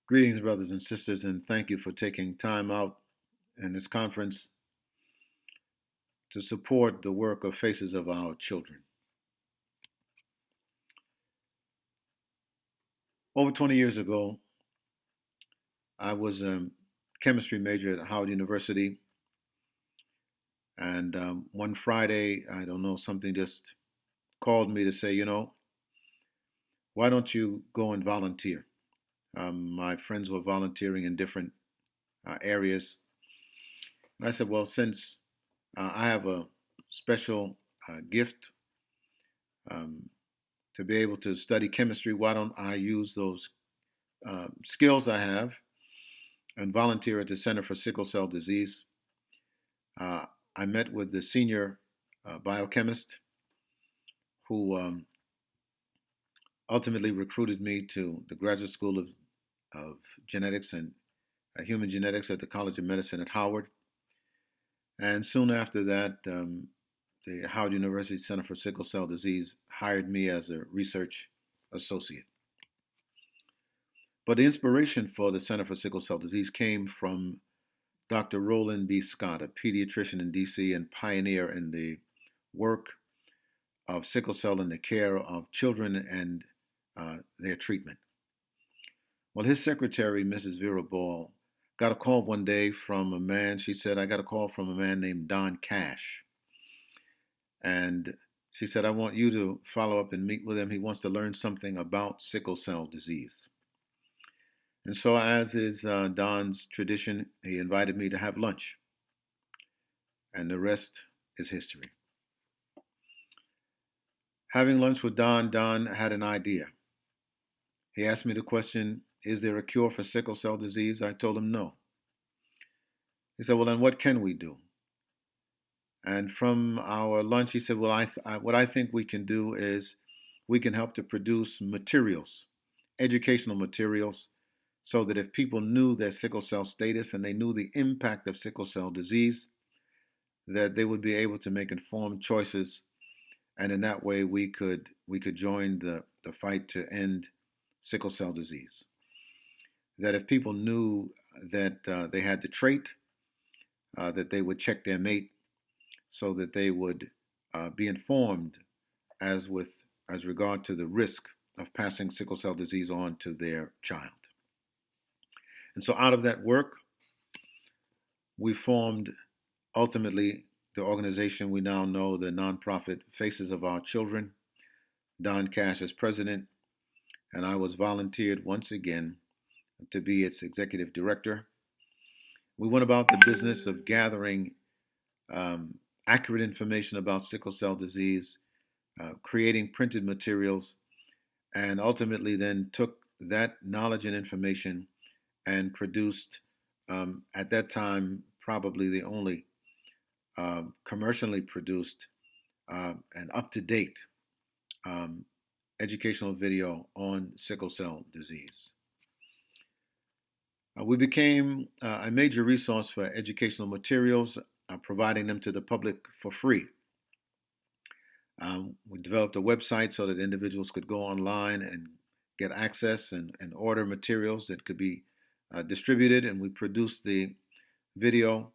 Greetings, brothers and sisters, and thank you for taking time out in this conference to support the work of Faces of Our Children. Over 20 years ago, I was a chemistry major at Howard University, and one Friday, I don't know, something just called me to say, why don't you go and volunteer? My friends were volunteering in different areas. And I said, well, since I have a special gift um, to be able to study chemistry, why don't I use those skills I have and volunteer at the Center for Sickle Cell Disease? Uh, I met with the senior biochemist who ultimately recruited me to the Graduate School of Genetics and Human Genetics at the College of Medicine at Howard. And soon after that, the Howard University Center for Sickle Cell Disease hired me as a research associate. But the inspiration for the Center for Sickle Cell Disease came from Dr. Roland B. Scott, a pediatrician in DC and pioneer in the work of sickle cell and the care of children and their treatment. Well, his secretary, Mrs. Vera Ball, got a call one day from a man. She said, I got a call from a man named Don Cash. And she said, I want you to follow up and meet with him. He wants to learn something about sickle cell disease. And so, as is Don's tradition, he invited me to have lunch. And the rest is history. Having lunch with Don had an idea. He asked me the question, is there a cure for sickle cell disease? I told him no. He said, well, then what can we do? And from our lunch, he said, well, what I think we can do is we can help to produce materials, educational materials, so that if people knew their sickle cell status and they knew the impact of sickle cell disease, that they would be able to make informed choices. And in that way, we could join the fight to end sickle cell disease. That if people knew that they had the trait, that they would check their mate so that they would be informed as regard to the risk of passing sickle cell disease on to their child. And so out of that work, we formed ultimately the organization we now know, the nonprofit Faces of Our Children. Don Cash as president, and I was volunteered once again to be its executive director. We went about the business of gathering accurate information about sickle cell disease, creating printed materials, and ultimately then took that knowledge and information and produced, at that time, probably the only commercially produced and up-to-date educational video on sickle cell disease. We became a major resource for educational materials, providing them to the public for free. We developed a website so that individuals could go online and get access and order materials that could be distributed, and we produced the video,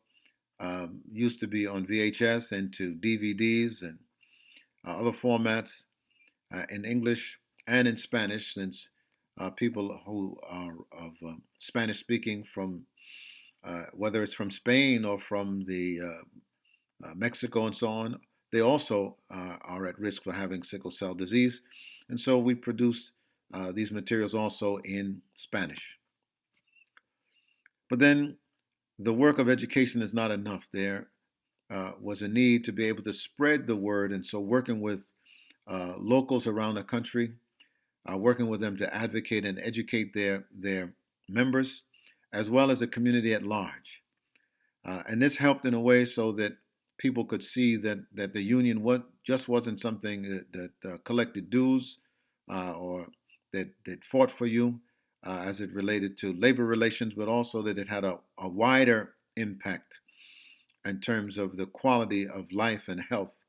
used to be on VHS, into DVDs and other formats in English and in Spanish, since people who are of Spanish speaking from, whether it's from Spain or from the Mexico and so on, they also are at risk for having sickle cell disease. And so we produce these materials also in Spanish. But then the work of education is not enough. There was a need to be able to spread the word, and so working with locals around the country, working with them to advocate and educate their members, as well as the community at large. And this helped in a way so that people could see that the union wasn't something that collected dues or that fought for you as it related to labor relations, but also that it had a wider impact in terms of the quality of life and health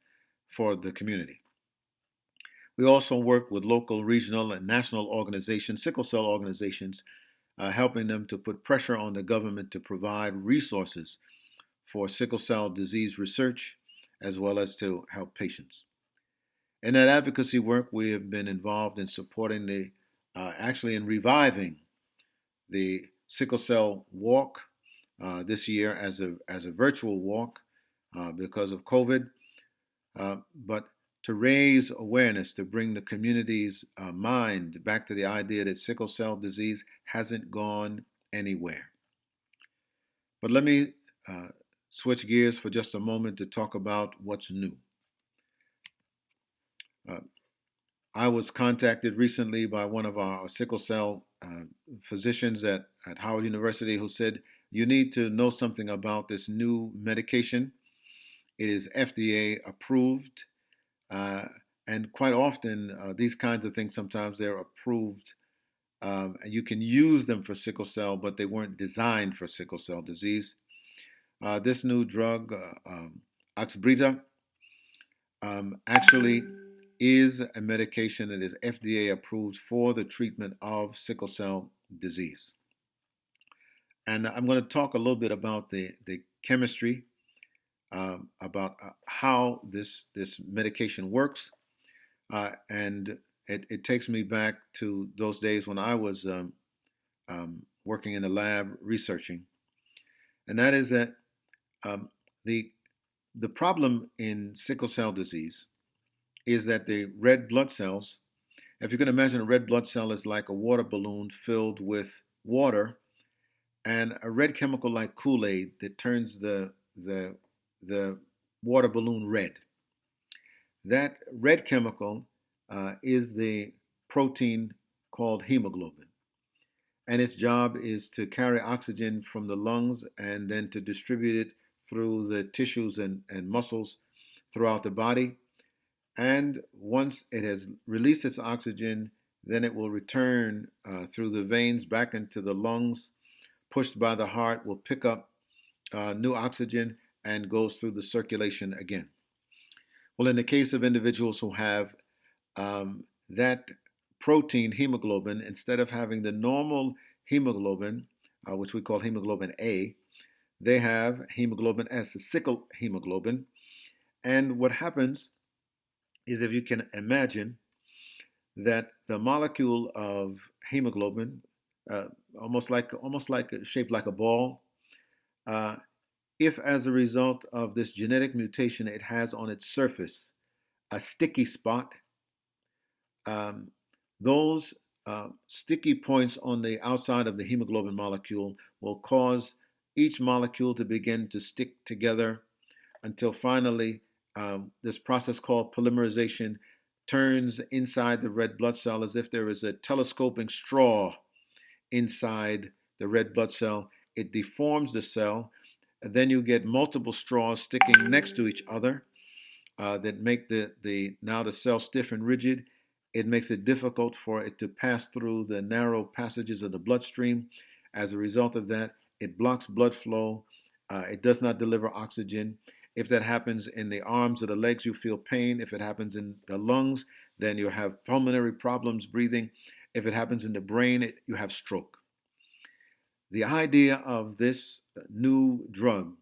for the community. We also work with local, regional, and national organizations, sickle cell organizations, helping them to put pressure on the government to provide resources for sickle cell disease research as well as to help patients. In that advocacy work, we have been involved in supporting actually in reviving the sickle cell walk this year as a virtual walk because of COVID, but to raise awareness, to bring the community's mind back to the idea that sickle cell disease hasn't gone anywhere. But let me switch gears for just a moment to talk about what's new. I was contacted recently by one of our sickle cell physicians at Howard University who said, you need to know something about this new medication. It is FDA approved. And quite often, these kinds of things, sometimes they're approved and you can use them for sickle cell, but they weren't designed for sickle cell disease. This new drug, Oxbrita, actually is a medication that is FDA approved for the treatment of sickle cell disease. And I'm going to talk a little bit about the chemistry, about how this medication works. And it takes me back to those days when I was working in the lab researching. And that is that the problem in sickle cell disease is that the red blood cells, if you can imagine, a red blood cell is like a water balloon filled with water and a red chemical like Kool-Aid that turns the water balloon red. That red chemical is the protein called hemoglobin. And its job is to carry oxygen from the lungs and then to distribute it through the tissues and muscles throughout the body. And once it has released its oxygen, then it will return through the veins back into the lungs, pushed by the heart, will pick up new oxygen and goes through the circulation again. Well, in the case of individuals who have that protein hemoglobin, instead of having the normal hemoglobin, which we call hemoglobin A, they have hemoglobin S, the sickle hemoglobin. And what happens is, if you can imagine, that the molecule of hemoglobin, almost like shaped like a ball, if as a result of this genetic mutation it has on its surface a sticky spot, those sticky points on the outside of the hemoglobin molecule will cause each molecule to begin to stick together until finally this process called polymerization turns inside the red blood cell as if there is a telescoping straw inside the red blood cell. It deforms the cell, and then you get multiple straws sticking next to each other that make now the cell stiff and rigid. It makes it difficult for it to pass through the narrow passages of the bloodstream. As a result of that, it blocks blood flow. It does not deliver oxygen. If that happens in the arms or the legs, you feel pain. If it happens in the lungs, then you have pulmonary problems breathing. If it happens in the brain, you have stroke. The idea of this new drug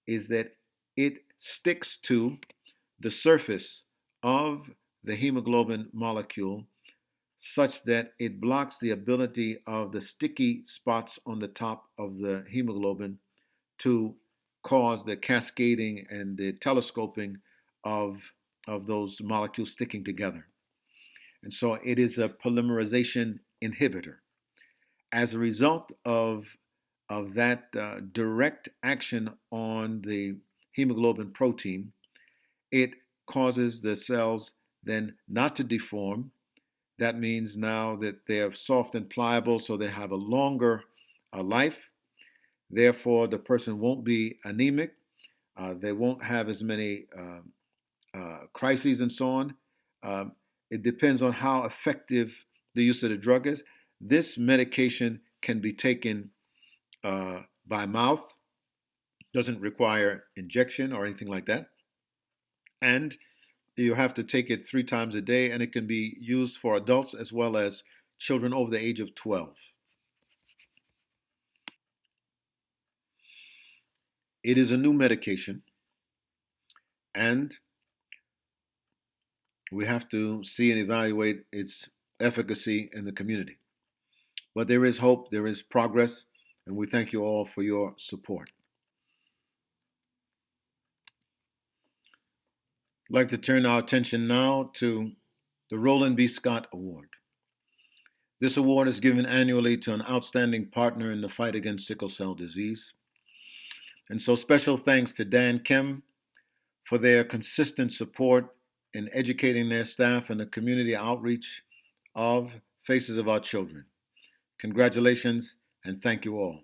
is that it sticks to the surface of the hemoglobin molecule such that it blocks the ability of the sticky spots on the top of the hemoglobin to cause the cascading and the telescoping of those molecules sticking together. And so it is a polymerization inhibitor. As a result of that direct action on the hemoglobin protein, it causes the cells then not to deform. That means now that they are soft and pliable, so they have a longer life. Therefore, the person won't be anemic. They won't have as many crises and so on. It depends on how effective the use of the drug is. This medication can be taken by mouth, doesn't require injection or anything like that. And you have to take it 3 times a day, and it can be used for adults as well as children over the age of 12. It is a new medication, and we have to see and evaluate its efficacy in the community. But there is hope, there is progress, and we thank you all for your support. I'd like to turn our attention now to the Roland B. Scott Award. This award is given annually to an outstanding partner in the fight against sickle cell disease. And so special thanks to Dan Kim for their consistent support in educating their staff and the community outreach of Faces of Our Children. Congratulations and thank you all.